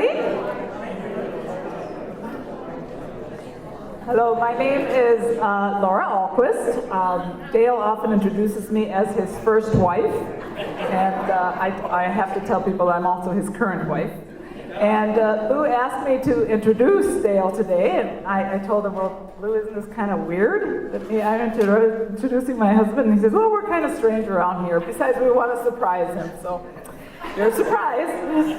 everybody. Hello, my name is Laura Ahlquist. Dale often introduces me as his first wife, and I have to tell people I'm also his current wife. And Lou asked me to introduce Dale today, and I told him, well, Lou, isn't this kind of weird that I'm introducing my husband? And he says, well, we're kind of strange around here. Besides, we want to surprise him, so you're surprised.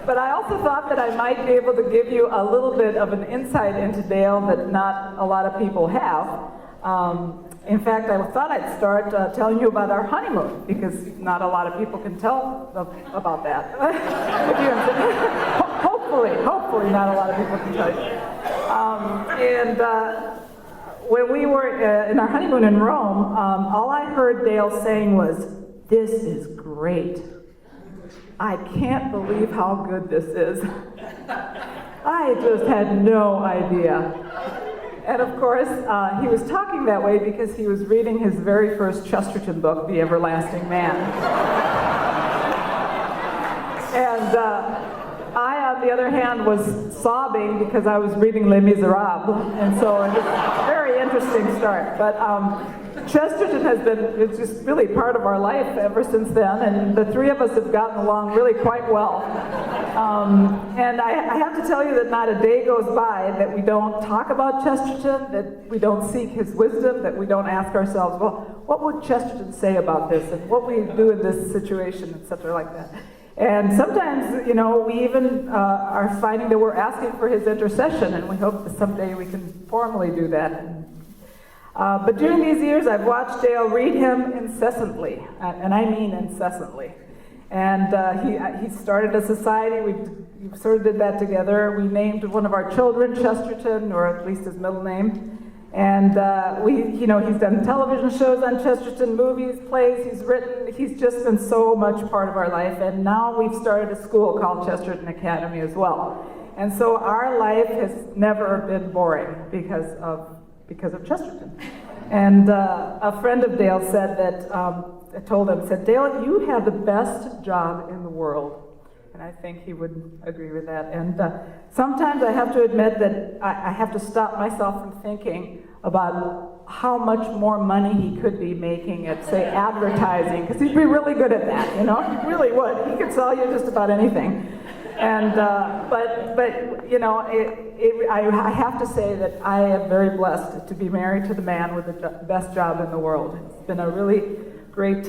But I also thought that I might be able to give you a little bit of an insight into Dale that not a lot of people have. In fact, I thought I'd start telling you about our honeymoon, because not a lot of people can tell about that. Hopefully not a lot of people can tell you. When we were in our honeymoon in Rome, all I heard Dale saying was, "This is great. I can't believe how good this is." I just had no idea. And of course, he was talking that way because he was reading his very first Chesterton book, The Everlasting Man. And I, on the other hand, was sobbing because I was reading Les Miserables. And so it was a very interesting start. But Chesterton has been, it's just really part of our life ever since then, and the three of us have gotten along really quite well. And I have to tell you that not a day goes by that we don't talk about Chesterton, that we don't seek his wisdom, that we don't ask ourselves, well, what would Chesterton say about this, and what would he do in this situation, etc. like that. And sometimes, you know, we even are finding that we're asking for his intercession, and we hope that someday we can formally do that. But during these years, I've watched Dale read him incessantly, and I mean incessantly. And he started a society. We sort of did that together. We named one of our children Chesterton, or at least his middle name. And he's done television shows on Chesterton, movies, plays. He's written. He's just been so much part of our life. And now we've started a school called Chesterton Academy as well. And so our life has never been boring because of Chesterton. And a friend of Dale said that, I told him, said, Dale, you have the best job in the world. And I think he would agree with that. And sometimes I have to admit that I have to stop myself from thinking about how much more money he could be making at, say, advertising, because he'd be really good at that, you know? He really would. He could sell you just about anything. And but you know, I have to say that I am very blessed to be married to the man with the best job in the world. It's been a really great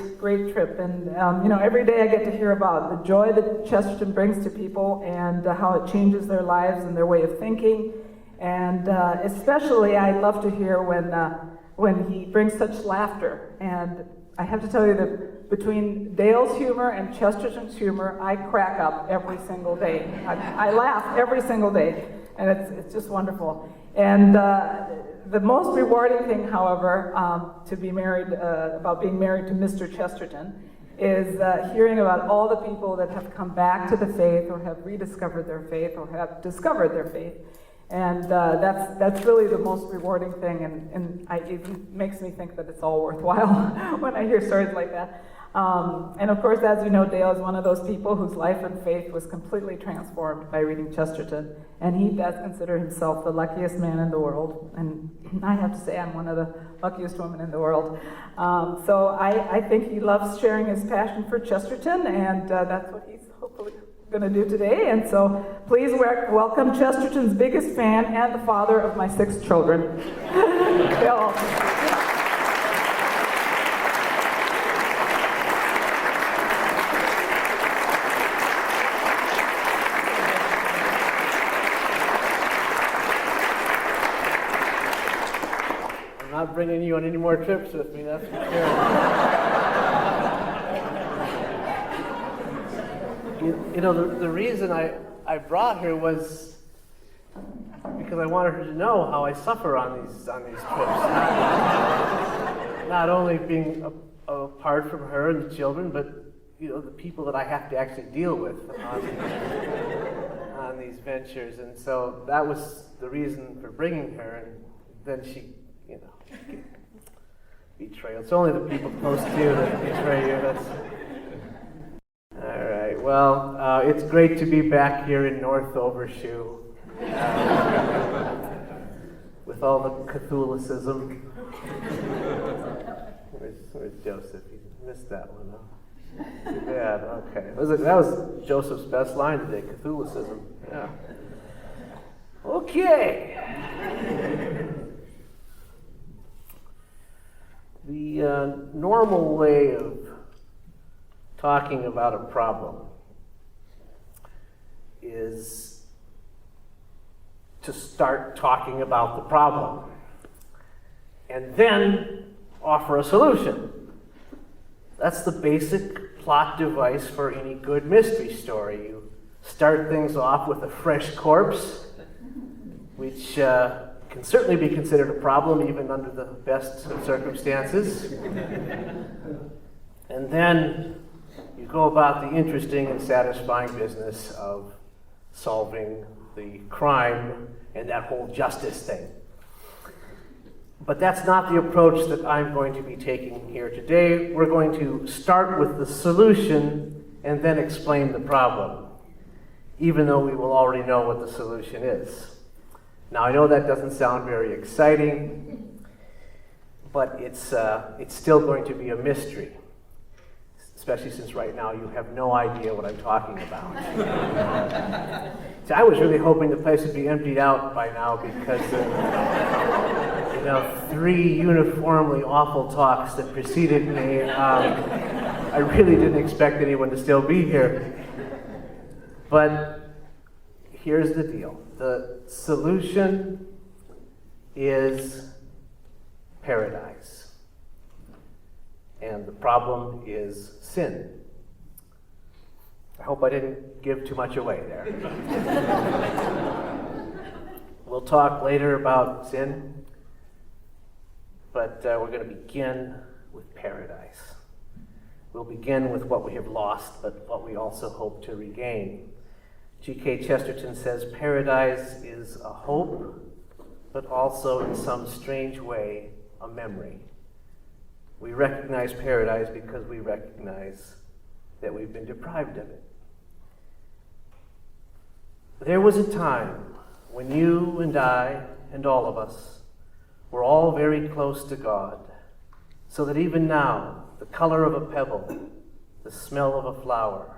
trip, and you know, every day I get to hear about the joy that Chesterton brings to people, and how it changes their lives and their way of thinking. And especially, I love to hear when he brings such laughter. And I have to tell you that between Dale's humor and Chesterton's humor, I crack up every single day. I laugh every single day, and it's just wonderful. And the most rewarding thing, however, about being married to Mr. Chesterton, is hearing about all the people that have come back to the faith, or have rediscovered their faith, or have discovered their faith. And that's really the most rewarding thing, and it makes me think that it's all worthwhile when I hear stories like that. And of course, as you know, Dale is one of those people whose life and faith was completely transformed by reading Chesterton, and he does consider himself the luckiest man in the world, and I have to say I'm one of the luckiest women in the world. So I think he loves sharing his passion for Chesterton, and that's what he's hopefully going to do today. And so please welcome Chesterton's biggest fan and the father of my 6 children, Dale. I'm not bringing you on any more trips with me, that's for sure. You know, the reason I brought her was because I wanted her to know how I suffer on these trips. Not only being apart from her and the children, but you know, the people that I have to actually deal with on these ventures. And so that was the reason for bringing her. And then she, you know, betrayal. It's only the people close to you that betray you. All right. Well, it's great to be back here in North Overshoe with all the Catholicism. Where's Joseph? He missed that one, huh? Too bad. Okay. That was Joseph's best line today, Catholicism. Yeah. Okay. The normal way of talking about a problem is to start talking about the problem and then offer a solution. That's the basic plot device for any good mystery story. You start things off with a fresh corpse, which can certainly be considered a problem even under the best of circumstances. And then you go about the interesting and satisfying business of solving the crime and that whole justice thing. But that's not the approach that I'm going to be taking here today. We're going to start with the solution and then explain the problem, even though we will already know what the solution is. Now, I know that doesn't sound very exciting, but it's still going to be a mystery, especially since right now you have no idea what I'm talking about. See, I was really hoping the place would be emptied out by now because of 3 uniformly awful talks that preceded me. I really didn't expect anyone to still be here. But here's the deal. The solution is paradise. And the problem is sin. I hope I didn't give too much away there. We'll talk later about sin, but we're going to begin with paradise. We'll begin with what we have lost, but what we also hope to regain. G.K. Chesterton says, paradise is a hope, but also in some strange way, a memory. We recognize paradise because we recognize that we've been deprived of it. There was a time when you and I and all of us were all very close to God, so that even now, the color of a pebble, the smell of a flower,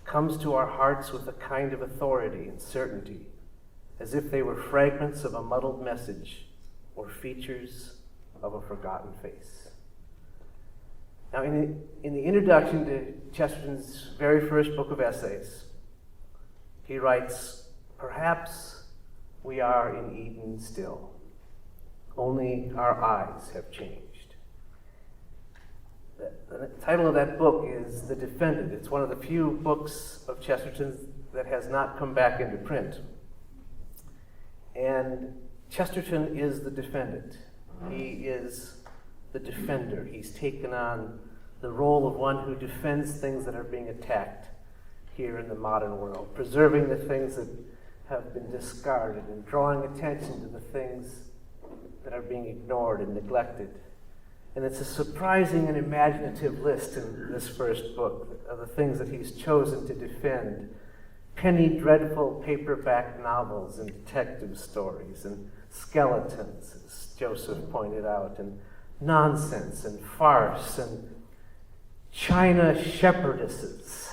comes to our hearts with a kind of authority and certainty, as if they were fragments of a muddled message or features of a forgotten face. Now, in the introduction to Chesterton's very first book of essays, he writes, "Perhaps we are in Eden still, only our eyes have changed." The title of that book is The Defendant. It's one of the few books of Chesterton's that has not come back into print. And Chesterton is the defendant. He is the defender. He's taken on the role of one who defends things that are being attacked here in the modern world, preserving the things that have been discarded and drawing attention to the things that are being ignored and neglected. And it's a surprising and imaginative list in this first book of the things that he's chosen to defend. Penny dreadful paperback novels and detective stories and skeletons, as Joseph pointed out, and nonsense and farce and China shepherdesses,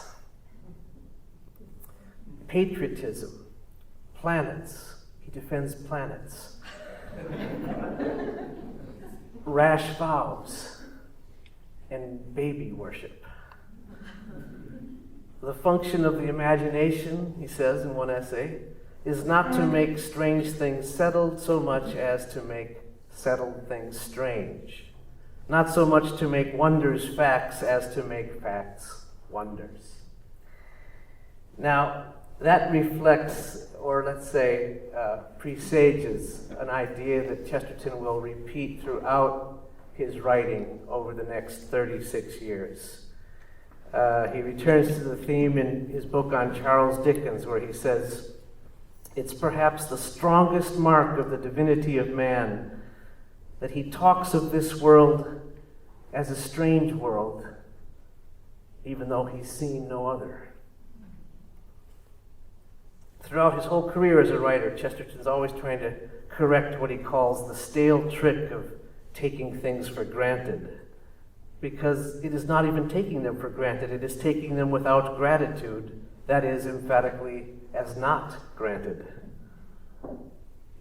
patriotism, planets. He defends planets. Rash vows and baby worship. The function of the imagination, he says in one essay, is not to make strange things settled so much as to make settled things strange. Not so much to make wonders facts as to make facts wonders. Now, that reflects, or let's say, presages an idea that Chesterton will repeat throughout his writing over the next 36 years. He returns to the theme in his book on Charles Dickens, where he says, "It's perhaps the strongest mark of the divinity of man that he talks of this world as a strange world, even though he's seen no other." Throughout his whole career as a writer, Chesterton's always trying to correct what he calls the stale trick of taking things for granted. Because it is not even taking them for granted, it is taking them without gratitude, that is, emphatically, as not granted.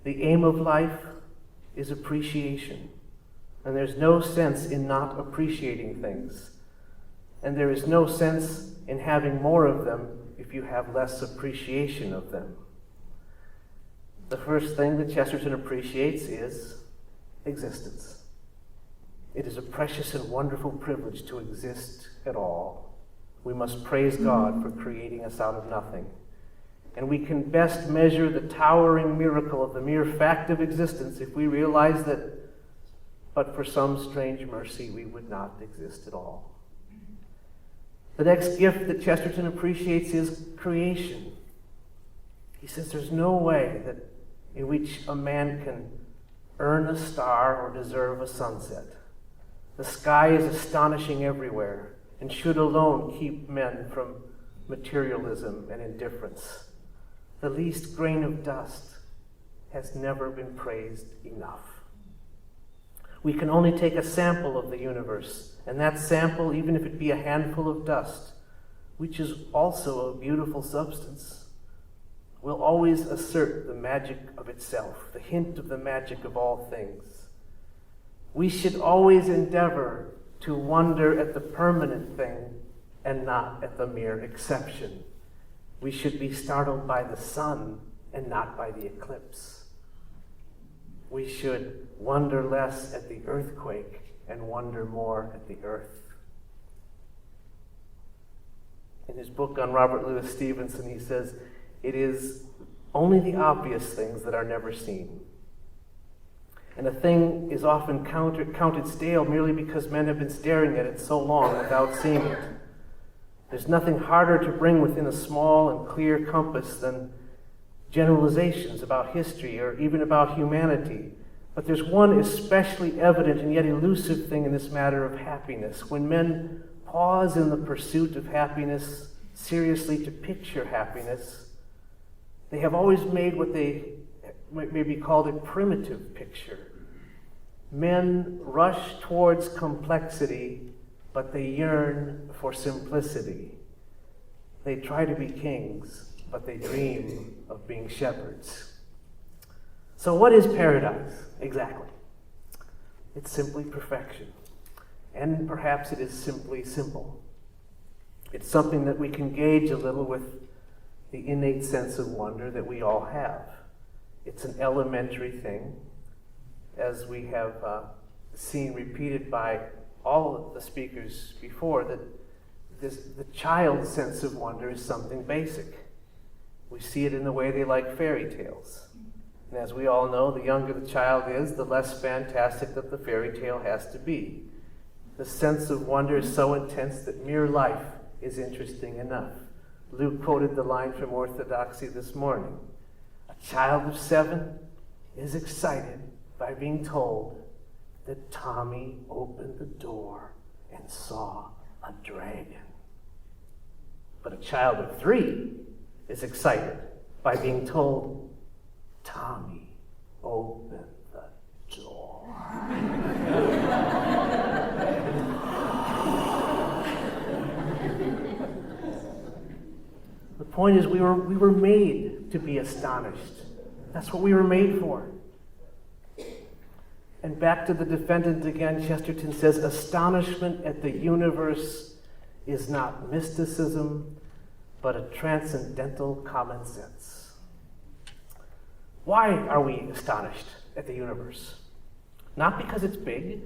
The aim of life is appreciation, and there's no sense in not appreciating things. And there is no sense in having more of them if you have less appreciation of them. The first thing that Chesterton appreciates is existence. It is a precious and wonderful privilege to exist at all. We must praise God for creating us out of nothing. And we can best measure the towering miracle of the mere fact of existence if we realize that, but for some strange mercy, we would not exist at all. The next gift that Chesterton appreciates is creation. He says there's no way that in which a man can earn a star or deserve a sunset. The sky is astonishing everywhere and should alone keep men from materialism and indifference. The least grain of dust has never been praised enough. We can only take a sample of the universe, and that sample, even if it be a handful of dust, which is also a beautiful substance, will always assert the magic of itself, the hint of the magic of all things. We should always endeavor to wonder at the permanent thing and not at the mere exception. We should be startled by the sun and not by the eclipse. We should wonder less at the earthquake and wonder more at the earth. In his book on Robert Louis Stevenson, he says, it is only the obvious things that are never seen. And a thing is often counted stale merely because men have been staring at it so long without seeing it. There's nothing harder to bring within a small and clear compass than generalizations about history or even about humanity. But there's one especially evident and yet elusive thing in this matter of happiness. When men pause in the pursuit of happiness seriously to picture happiness, they have always made what they may be called a primitive picture. Men rush towards complexity, but they yearn for simplicity. They try to be kings, but they dream of being shepherds. So what is paradise exactly? It's simply perfection. And perhaps it is simply simple. It's something that we can gauge a little with the innate sense of wonder that we all have. It's an elementary thing, as we have seen repeated by all of the speakers before, that the child's sense of wonder is something basic. We see it in the way they like fairy tales. And as we all know, the younger the child is, the less fantastic that the fairy tale has to be. The sense of wonder is so intense that mere life is interesting enough. Luke quoted the line from Orthodoxy this morning. A child of 7 is excited by being told that Tommy opened the door and saw a dragon. But a child of 3 is excited by being told, Tommy opened the door. The point is, we were made to be astonished. That's what we were made for. And back to the defendant again, Chesterton says, astonishment at the universe is not mysticism, but a transcendental common sense. Why are we astonished at the universe? Not because it's big.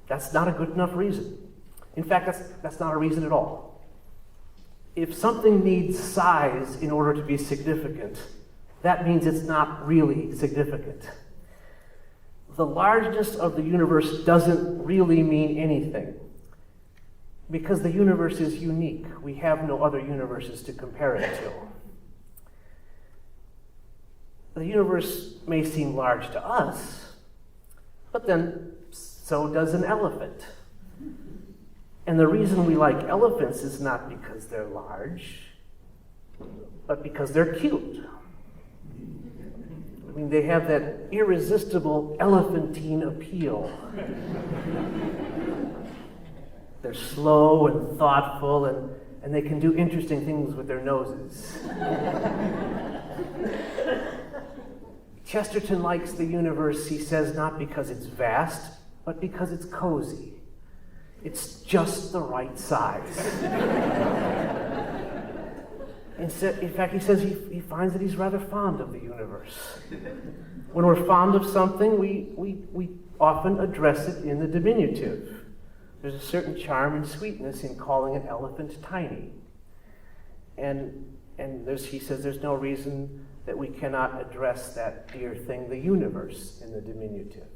That's not a good enough reason. In fact, that's not a reason at all. If something needs size in order to be significant, that means it's not really significant. The largeness of the universe doesn't really mean anything, because the universe is unique. We have no other universes to compare it to. The universe may seem large to us, but then so does an elephant. And the reason we like elephants is not because they're large, but because they're cute. I mean, they have that irresistible elephantine appeal. They're slow and thoughtful, and they can do interesting things with their noses. Chesterton likes the universe, he says, not because it's vast, but because it's cozy. It's just the right size. In fact, he says he finds that he's rather fond of the universe. When we're fond of something, we often address it in the diminutive. There's a certain charm and sweetness in calling an elephant tiny. And he says there's no reason that we cannot address that dear thing, the universe, in the diminutive.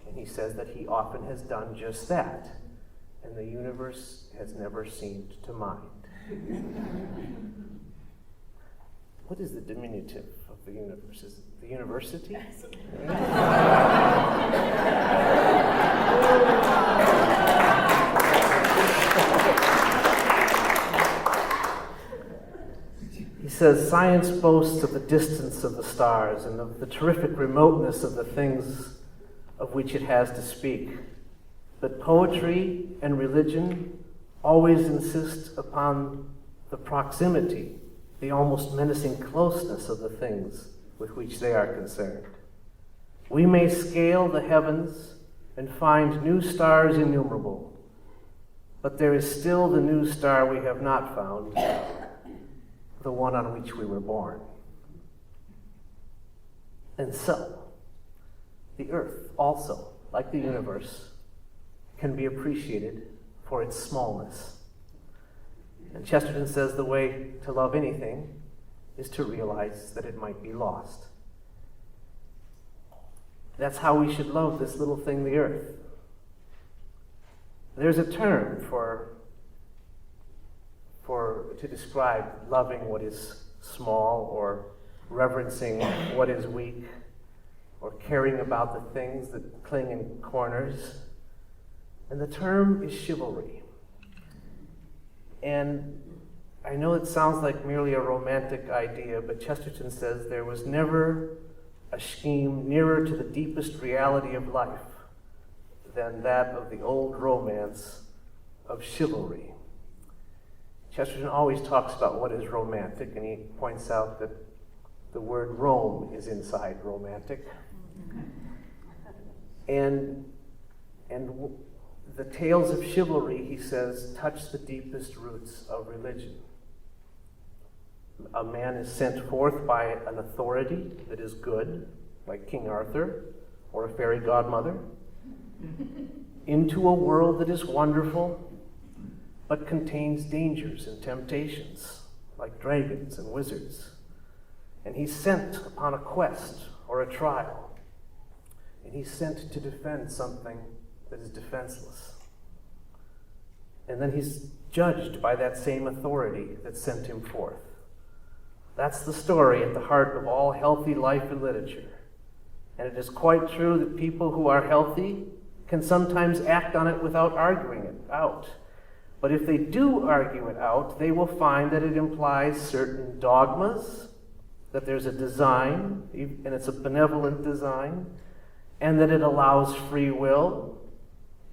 And he says that he often has done just that. And the universe has never seemed to mind. What is the diminutive of the universe? Is it the university? He says, science boasts of the distance of the stars and of the terrific remoteness of the things of which it has to speak. But poetry and religion always insist upon the proximity, the almost menacing closeness of the things with which they are concerned. We may scale the heavens and find new stars innumerable, but there is still the new star we have not found, the one on which we were born. And so, the earth also, like the universe, can be appreciated for its smallness. And Chesterton says the way to love anything is to realize that it might be lost. That's how we should love this little thing, the earth. There's a term to describe loving what is small, or reverencing what is weak, or caring about the things that cling in corners. And the term is chivalry. And I know it sounds like merely a romantic idea, but Chesterton says there was never a scheme nearer to the deepest reality of life than that of the old romance of chivalry. Chesterton always talks about what is romantic, and he points out that the word Rome is inside romantic. And the tales of chivalry, he says, touch the deepest roots of religion. A man is sent forth by an authority that is good, like King Arthur or a fairy godmother, into a world that is wonderful, but contains dangers and temptations, like dragons and wizards. And he's sent upon a quest or a trial, and he's sent to defend something that is defenseless. And then he's judged by that same authority that sent him forth. That's the story at the heart of all healthy life in literature. And it is quite true that people who are healthy can sometimes act on it without arguing it out. But if they do argue it out, they will find that it implies certain dogmas, that there's a design, and it's a benevolent design, and that it allows free will.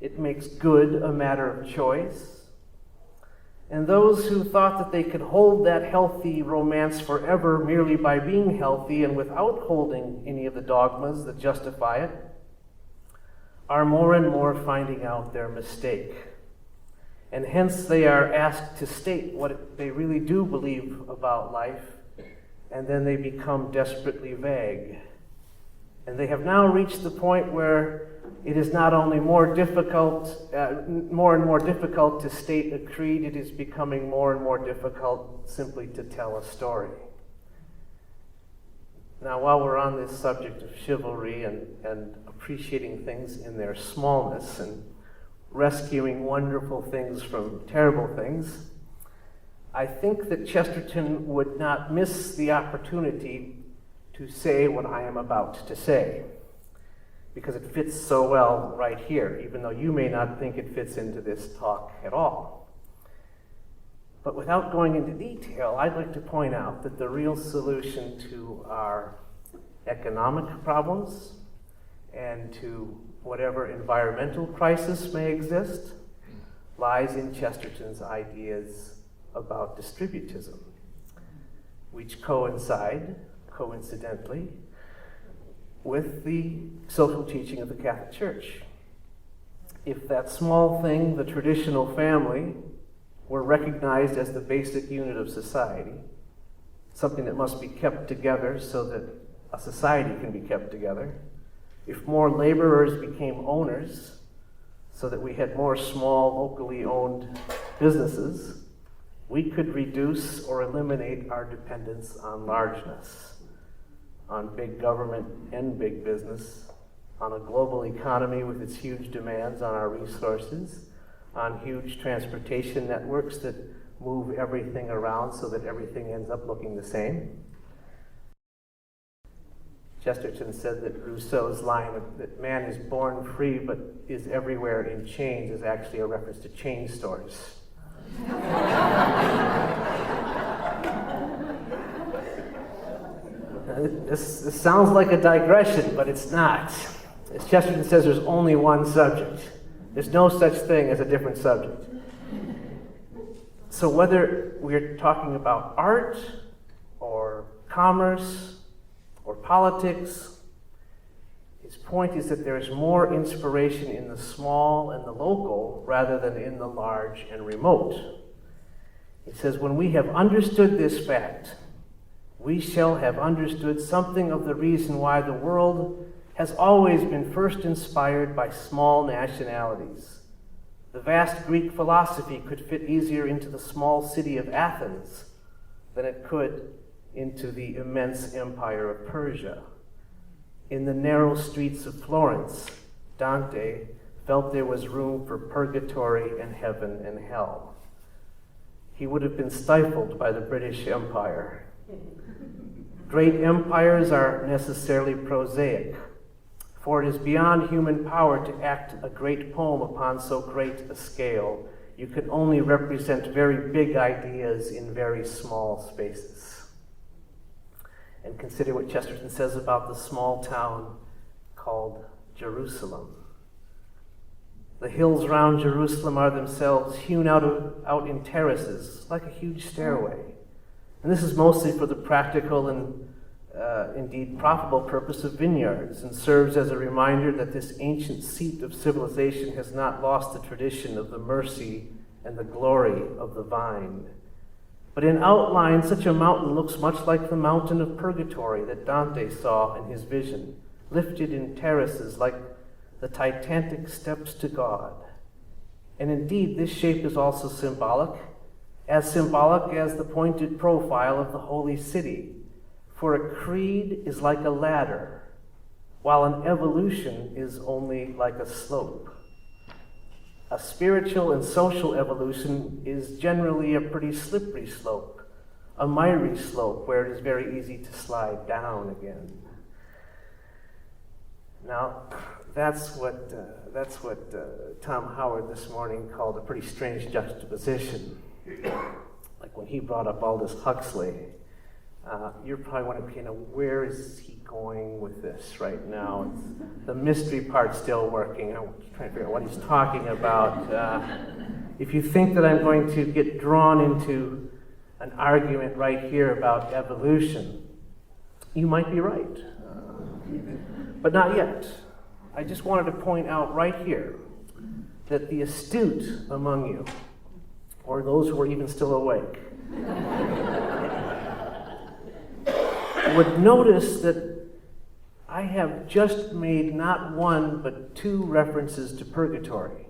It makes good a matter of choice. And those who thought that they could hold that healthy romance forever merely by being healthy and without holding any of the dogmas that justify it, are more and more finding out their mistake. And hence they are asked to state what they really do believe about life, and then they become desperately vague. And they have now reached the point where it is not only more and more difficult to state a creed, it is becoming more and more difficult simply to tell a story. Now, while we're on this subject of chivalry and appreciating things in their smallness and rescuing wonderful things from terrible things, I think that Chesterton would not miss the opportunity to say what I am about to say, because it fits so well right here, even though you may not think it fits into this talk at all. But without going into detail, I'd like to point out that the real solution to our economic problems and to whatever environmental crisis may exist lies in Chesterton's ideas about distributism, which coincide, coincidentally, with the social teaching of the Catholic Church. If that small thing, the traditional family, were recognized as the basic unit of society, something that must be kept together so that a society can be kept together, if more laborers became owners so that we had more small, locally owned businesses, we could reduce or eliminate our dependence on largeness, on big government and big business, on a global economy with its huge demands on our resources, on huge transportation networks that move everything around so that everything ends up looking the same. Chesterton said that Rousseau's line that man is born free but is everywhere in chains is actually a reference to chain stores. This sounds like a digression, but it's not. As Chesterton says, there's only one subject. There's no such thing as a different subject. So whether we're talking about art or commerce or politics, his point is that there's more inspiration in the small and the local rather than in the large and remote. He says, when we have understood this fact, we shall have understood something of the reason why the world has always been first inspired by small nationalities. The vast Greek philosophy could fit easier into the small city of Athens than it could into the immense empire of Persia. In the narrow streets of Florence, Dante felt there was room for purgatory and heaven and hell. He would have been stifled by the British Empire. Great empires are necessarily prosaic, for it is beyond human power to act a great poem upon so great a scale. You can only represent very big ideas in very small spaces. And consider what Chesterton says about the small town called Jerusalem. The hills round Jerusalem are themselves hewn out in terraces, like a huge stairway. And this is mostly for the practical and indeed profitable purpose of vineyards, and serves as a reminder that this ancient seat of civilization has not lost the tradition of the mercy and the glory of the vine. But in outline, such a mountain looks much like the mountain of purgatory that Dante saw in his vision, lifted in terraces like the Titanic steps to God. And indeed, this shape is also symbolic as the pointed profile of the holy city. For a creed is like a ladder, while an evolution is only like a slope. A spiritual and social evolution is generally a pretty slippery slope, a miry slope where it is very easy to slide down again. Now, that's what Tom Howard this morning called a pretty strange juxtaposition. Like when he brought up Aldous Huxley. You're probably wondering, where is he going with this right now? The mystery part's still working. I'm trying to figure out what he's talking about. If you think that I'm going to get drawn into an argument right here about evolution, you might be right. But not yet. I just wanted to point out right here that the astute among you, or those who are even still awake, would notice that I have just made not one but two references to purgatory,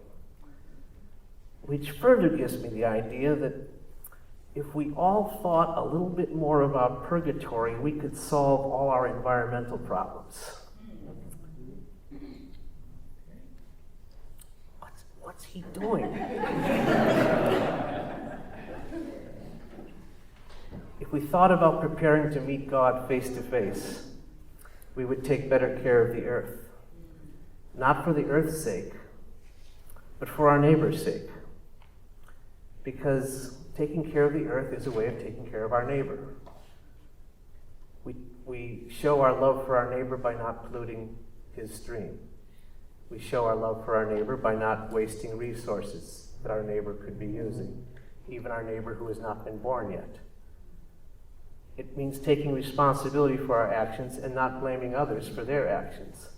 which further gives me the idea that if we all thought a little bit more about purgatory, we could solve all our environmental problems. What's he doing? If we thought about preparing to meet God face to face, we would take better care of the earth. Not for the earth's sake, but for our neighbor's sake. Because taking care of the earth is a way of taking care of our neighbor. We show our love for our neighbor by not polluting his stream. We show our love for our neighbor by not wasting resources that our neighbor could be using, even our neighbor who has not been born yet. It means taking responsibility for our actions and not blaming others for their actions.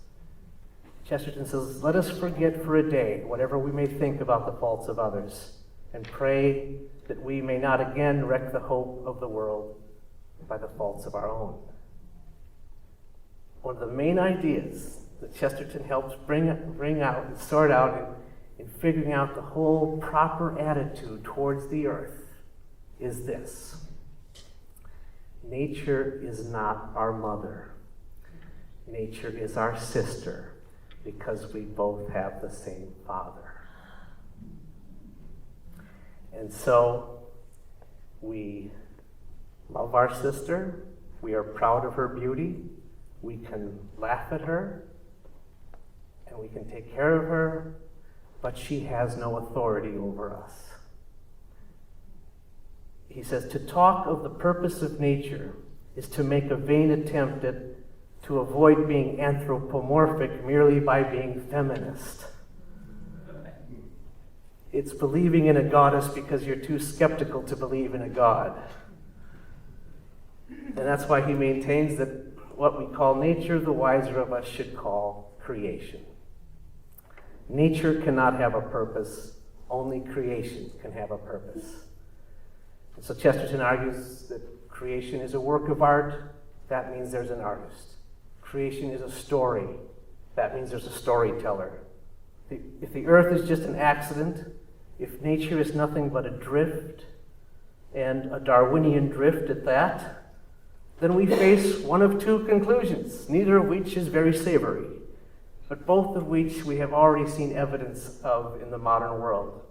Chesterton says, let us forget for a day whatever we may think about the faults of others, and pray that we may not again wreck the hope of the world by the faults of our own. One of the main ideas that Chesterton helps bring out and sort out in figuring out the whole proper attitude towards the earth is this. Nature is not our mother. Nature is our sister, because we both have the same father. And so we love our sister. We are proud of her beauty. We can laugh at her, and we can take care of her, but she has no authority over us. He says, to talk of the purpose of nature is to make a vain attempt to avoid being anthropomorphic merely by being feminist. It's believing in a goddess because you're too skeptical to believe in a god. And that's why he maintains that what we call nature, the wiser of us should call creation. Nature cannot have a purpose. Only creation can have a purpose. And so Chesterton argues that creation is a work of art. That means there's an artist. Creation is a story. That means there's a storyteller. If the earth is just an accident, if nature is nothing but a drift, and a Darwinian drift at that, then we face one of two conclusions, neither of which is very savory, but both of which we have already seen evidence of in the modern world.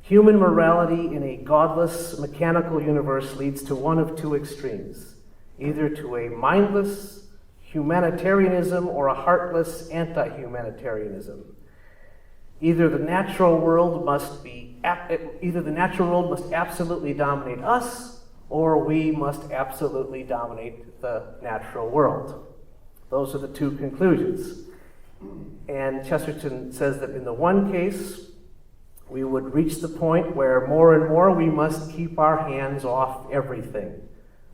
Human morality in a godless, mechanical universe leads to one of two extremes, either to a mindless humanitarianism or a heartless anti-humanitarianism. Either the natural world must absolutely dominate us, or we must absolutely dominate the natural world. Those are the two conclusions. And Chesterton says that in the one case, we would reach the point where more and more we must keep our hands off everything.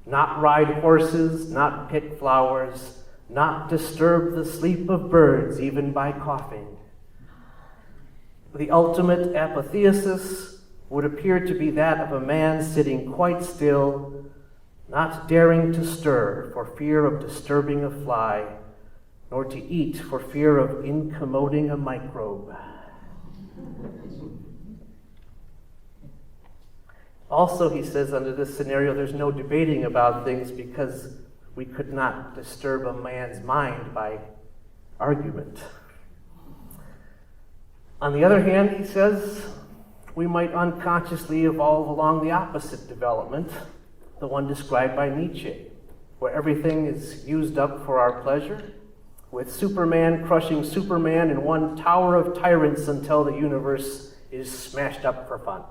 Not ride horses, not pick flowers, not disturb the sleep of birds, even by coughing. The ultimate apotheosis would appear to be that of a man sitting quite still, not daring to stir for fear of disturbing a fly, nor to eat for fear of incommoding a microbe. Also, he says, under this scenario, there's no debating about things because we could not disturb a man's mind by argument. On the other hand, he says, we might unconsciously evolve along the opposite development, the one described by Nietzsche, where everything is used up for our pleasure, with Superman crushing Superman in one tower of tyrants until the universe is smashed up for fun.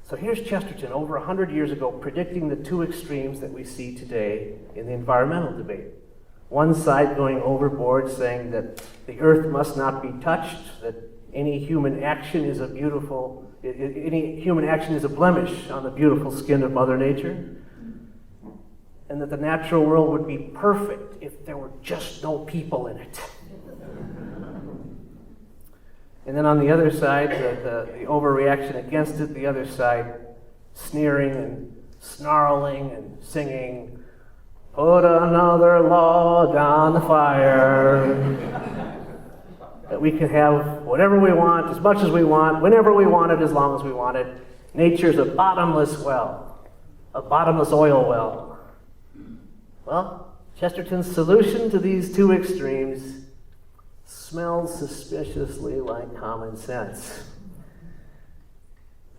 So here's Chesterton, over 100 years ago, predicting the two extremes that we see today in the environmental debate. One side going overboard, saying that the earth must not be touched, that any human action is a blemish on the beautiful skin of Mother Nature, and that the natural world would be perfect if there were just no people in it. And then on the other side, the overreaction against it, the other side sneering and snarling and singing, "Put another log on the fire." That we can have whatever we want, as much as we want, whenever we want it, as long as we want it. Nature's a bottomless well, a bottomless oil well. Well, Chesterton's solution to these two extremes smells suspiciously like common sense.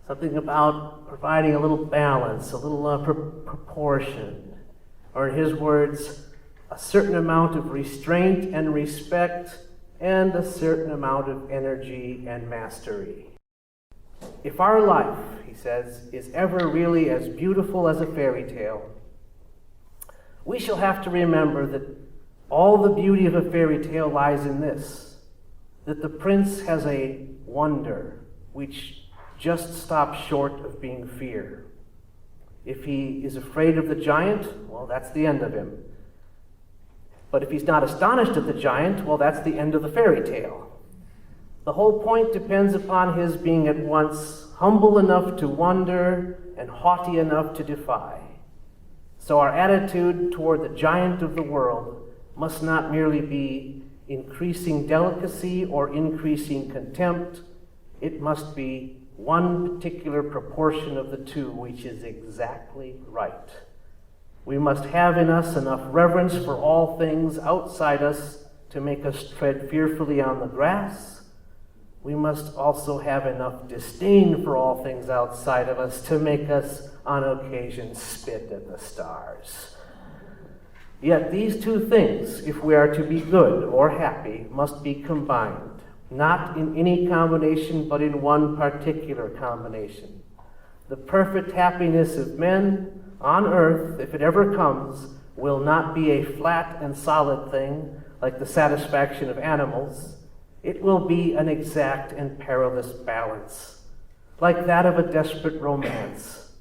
Something about providing a little balance, a little proportion, or in his words, a certain amount of restraint and respect and a certain amount of energy and mastery. If our life, he says, is ever really as beautiful as a fairy tale, we shall have to remember that all the beauty of a fairy tale lies in this, that the prince has a wonder which just stops short of being fear. If he is afraid of the giant, well, that's the end of him. But if he's not astonished at the giant, well, that's the end of the fairy tale. The whole point depends upon his being at once humble enough to wonder and haughty enough to defy. So our attitude toward the giant of the world must not merely be increasing delicacy or increasing contempt. It must be one particular proportion of the two, which is exactly right. We must have in us enough reverence for all things outside us to make us tread fearfully on the grass. We must also have enough disdain for all things outside of us to make us, on occasion, spit at the stars. Yet these two things, if we are to be good or happy, must be combined, not in any combination, but in one particular combination. The perfect happiness of men on earth, if it ever comes, will not be a flat and solid thing like the satisfaction of animals. It will be an exact and perilous balance, like that of a desperate romance.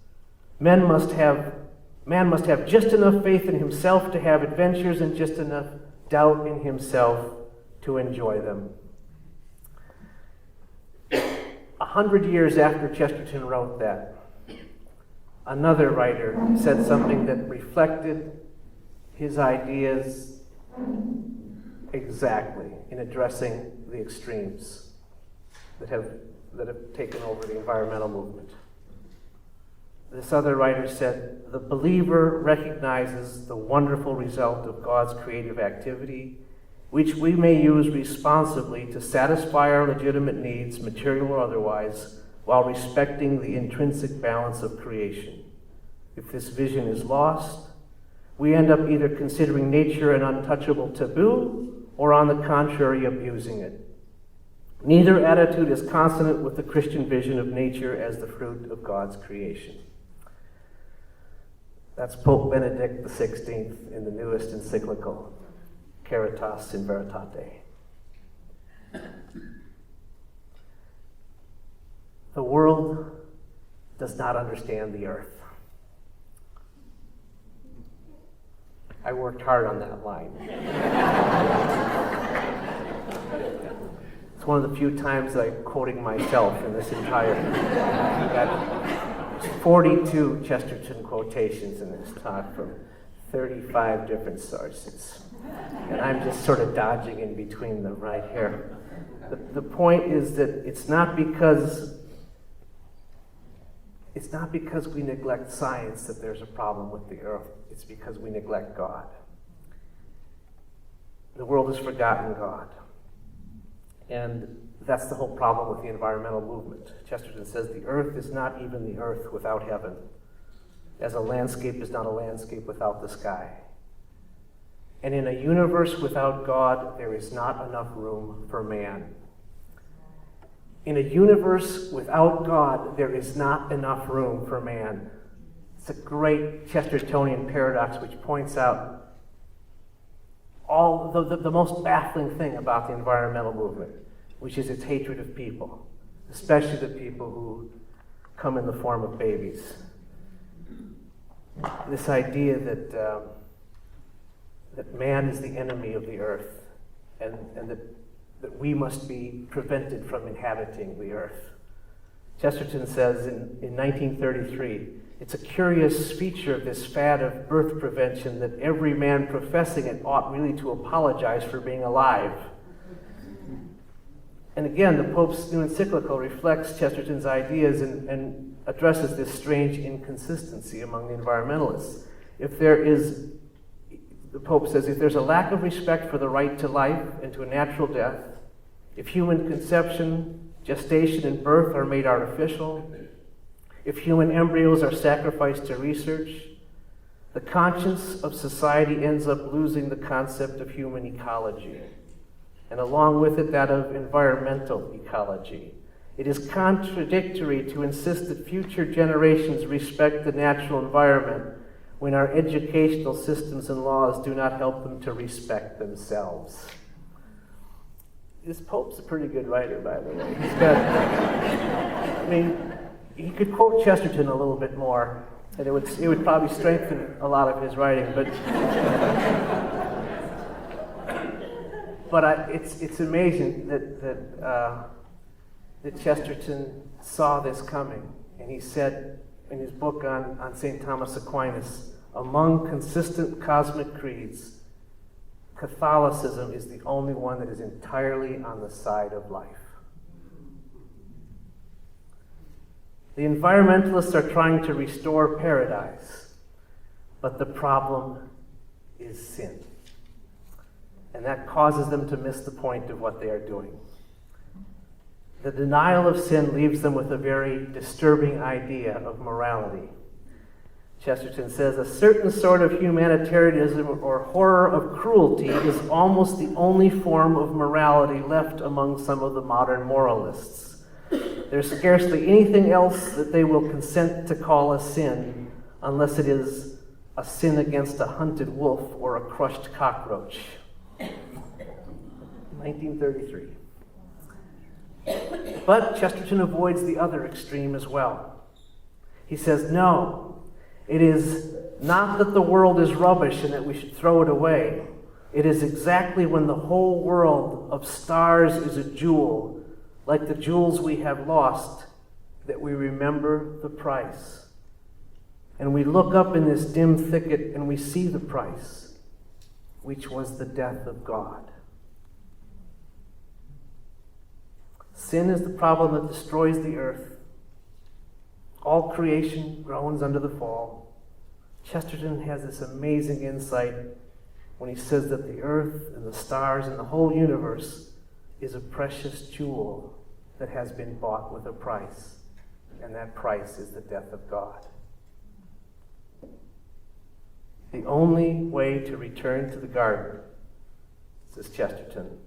Man must have just enough faith in himself to have adventures and just enough doubt in himself to enjoy them. 100 years after Chesterton wrote that, another writer said something that reflected his ideas exactly in addressing the extremes that have taken over the environmental movement. This other writer said, "The believer recognizes the wonderful result of God's creative activity, which we may use responsibly to satisfy our legitimate needs, material or otherwise, while respecting the intrinsic balance of creation. If this vision is lost, we end up either considering nature an untouchable taboo, or on the contrary, abusing it. Neither attitude is consonant with the Christian vision of nature as the fruit of God's creation." That's Pope Benedict XVI in the newest encyclical, Caritas in Veritate. The world does not understand the earth. I worked hard on that line. It's one of the few times I'm quoting myself in this entire thing. Got 42 Chesterton quotations in this talk from 35 different sources. And I'm just sort of dodging in between them right here. The point is that it's not because we neglect science that there's a problem with the earth. It's because we neglect God. The world has forgotten God. And that's the whole problem with the environmental movement. Chesterton says the earth is not even the earth without heaven, as a landscape is not a landscape without the sky. And in a universe without God, there is not enough room for man. In a universe without God, there is not enough room for man. It's a great Chestertonian paradox which points out all the most baffling thing about the environmental movement, which is its hatred of people, especially the people who come in the form of babies. This idea that man is the enemy of the earth, and that we must be prevented from inhabiting the earth. Chesterton says in 1933, "It's a curious feature of this fad of birth prevention that every man professing it ought really to apologize for being alive." And again, the Pope's new encyclical reflects Chesterton's ideas and addresses this strange inconsistency among the environmentalists. The Pope says, if there's a lack of respect for the right to life and to a natural death, if human conception, gestation, and birth are made artificial, if human embryos are sacrificed to research, the conscience of society ends up losing the concept of human ecology, and along with it, that of environmental ecology. It is contradictory to insist that future generations respect the natural environment when our educational systems and laws do not help them to respect themselves. This Pope's a pretty good writer, by the way. He's got, I mean, he could quote Chesterton a little bit more, and it would probably strengthen a lot of his writing. But it's amazing that Chesterton saw this coming, and he said in his book on St. Thomas Aquinas, among consistent cosmic creeds, Catholicism is the only one that is entirely on the side of life. The environmentalists are trying to restore paradise, but the problem is sin. And that causes them to miss the point of what they are doing. The denial of sin leaves them with a very disturbing idea of morality. Chesterton says, a certain sort of humanitarianism or horror of cruelty is almost the only form of morality left among some of the modern moralists. There's scarcely anything else that they will consent to call a sin, unless it is a sin against a hunted wolf or a crushed cockroach. 1933. But Chesterton avoids the other extreme as well. He says, no, it is not that the world is rubbish and that we should throw it away. It is exactly when the whole world of stars is a jewel, like the jewels we have lost, that we remember the price. And we look up in this dim thicket and we see the price, which was the death of God. Sin is the problem that destroys the earth. All creation groans under the fall. Chesterton has this amazing insight when he says that the earth and the stars and the whole universe is a precious jewel that has been bought with a price, and that price is the death of God. The only way to return to the garden, says Chesterton,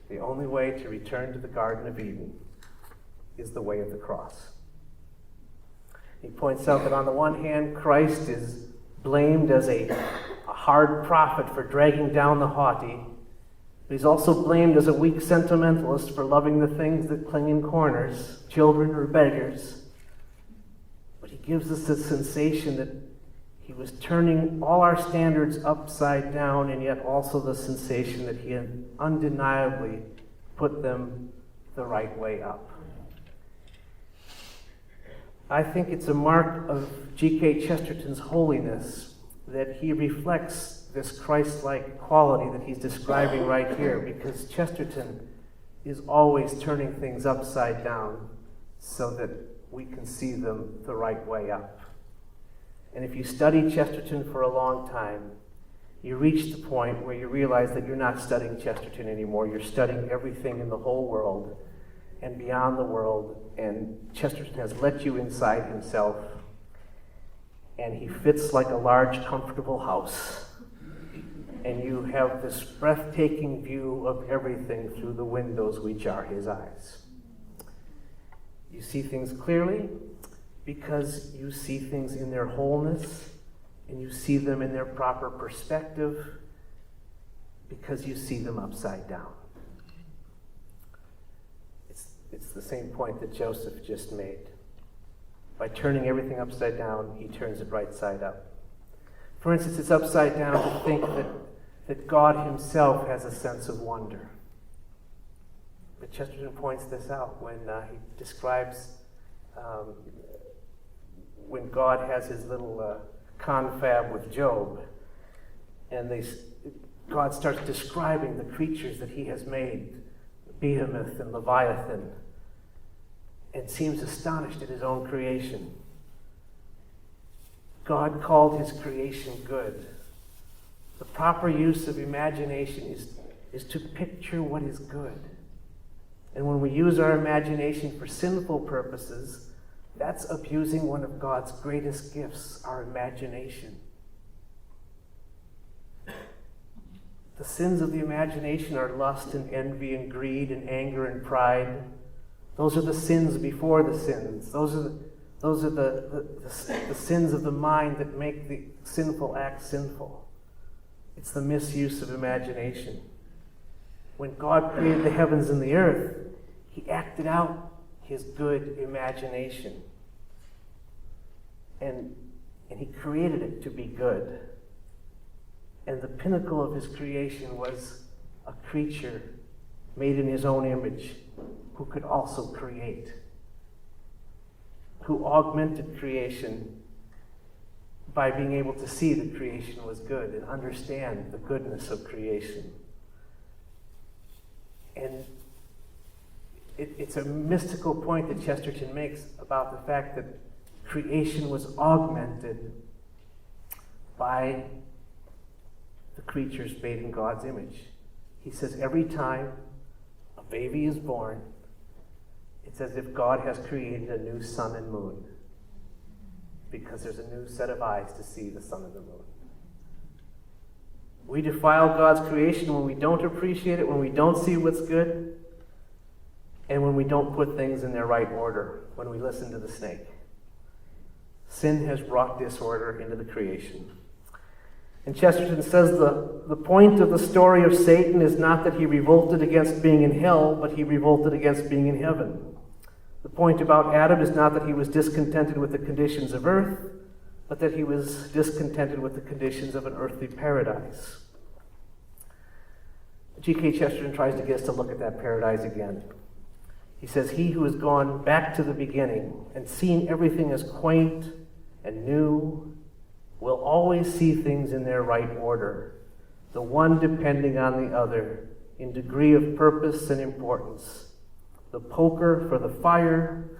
the only way to return to the Garden of Eden is the way of the cross. He points out that on the one hand, Christ is blamed as a hard prophet for dragging down the haughty, but he's also blamed as a weak sentimentalist for loving the things that cling in corners, children or beggars. But he gives us the sensation that he was turning all our standards upside down, and yet also the sensation that he had undeniably put them the right way up. I think it's a mark of G.K. Chesterton's holiness that he reflects this Christ-like quality that he's describing right here, because Chesterton is always turning things upside down so that we can see them the right way up. And if you study Chesterton for a long time, you reach the point where you realize that you're not studying Chesterton anymore. You're studying everything in the whole world and beyond the world, and Chesterton has let you inside himself, and he fits like a large, comfortable house. And you have this breathtaking view of everything through the windows which are his eyes. You see things clearly because you see things in their wholeness, and you see them in their proper perspective because you see them upside down. It's the same point that Joseph just made. By turning everything upside down, he turns it right side up. For instance, it's upside down to think that God himself has a sense of wonder. But Chesterton points this out when he describes when God has his little confab with Job, and God starts describing the creatures that he has made, Behemoth and Leviathan, and seems astonished at his own creation. God called his creation good. The proper use of imagination is to picture what is good. And when we use our imagination for sinful purposes, that's abusing one of God's greatest gifts, our imagination. The sins of the imagination are lust and envy and greed and anger and pride, Those are the sins before the sins. Those are the sins of the mind that make the sinful act sinful. It's the misuse of imagination. When God created the heavens and the earth, he acted out his good imagination. And he created it to be good. And the pinnacle of his creation was a creature made in his own image who could also create, who augmented creation by being able to see that creation was good and understand the goodness of creation. And it's a mystical point that Chesterton makes about the fact that creation was augmented by the creatures made in God's image. He says every time a baby is born, it's as if God has created a new sun and moon, because there's a new set of eyes to see the sun and the moon. We defile God's creation when we don't appreciate it, when we don't see what's good, and when we don't put things in their right order, when we listen to the snake. Sin has brought disorder into the creation. And Chesterton says the point of the story of Satan is not that he revolted against being in hell, but he revolted against being in heaven. The point about Adam is not that he was discontented with the conditions of earth, but that he was discontented with the conditions of an earthly paradise. G.K. Chesterton tries to get us to look at that paradise again. He says, he who has gone back to the beginning and seen everything as quaint and new will always see things in their right order, the one depending on the other in degree of purpose and importance. The poker for the fire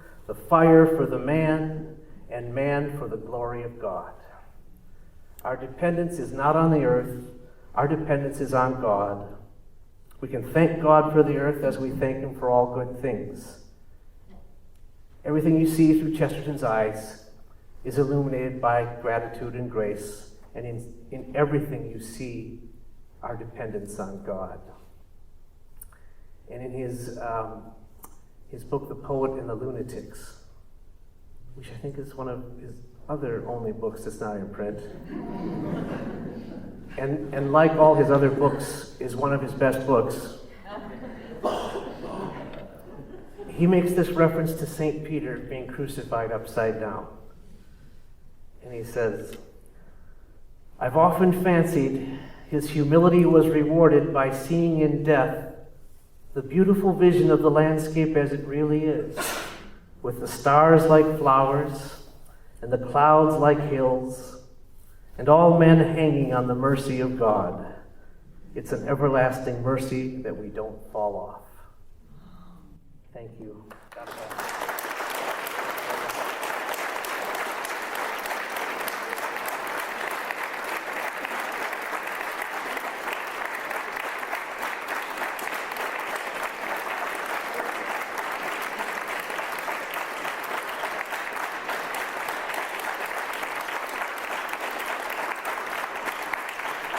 for the man, and man for the glory of God. Our dependence is not on the earth, our dependence is on God. We can thank God for the earth as we thank him for all good things. Everything you see through Chesterton's eyes is illuminated by gratitude and grace, and in everything you see our dependence on God. And in his book, The Poet and the Lunatics, which I think is one of his other only books that's not in print, and like all his other books, is one of his best books. He makes this reference to St. Peter being crucified upside down. And he says, I've often fancied his humility was rewarded by seeing in death the beautiful vision of the landscape as it really is, with the stars like flowers and the clouds like hills, and all men hanging on the mercy of God. It's an everlasting mercy that we don't fall off. Thank you.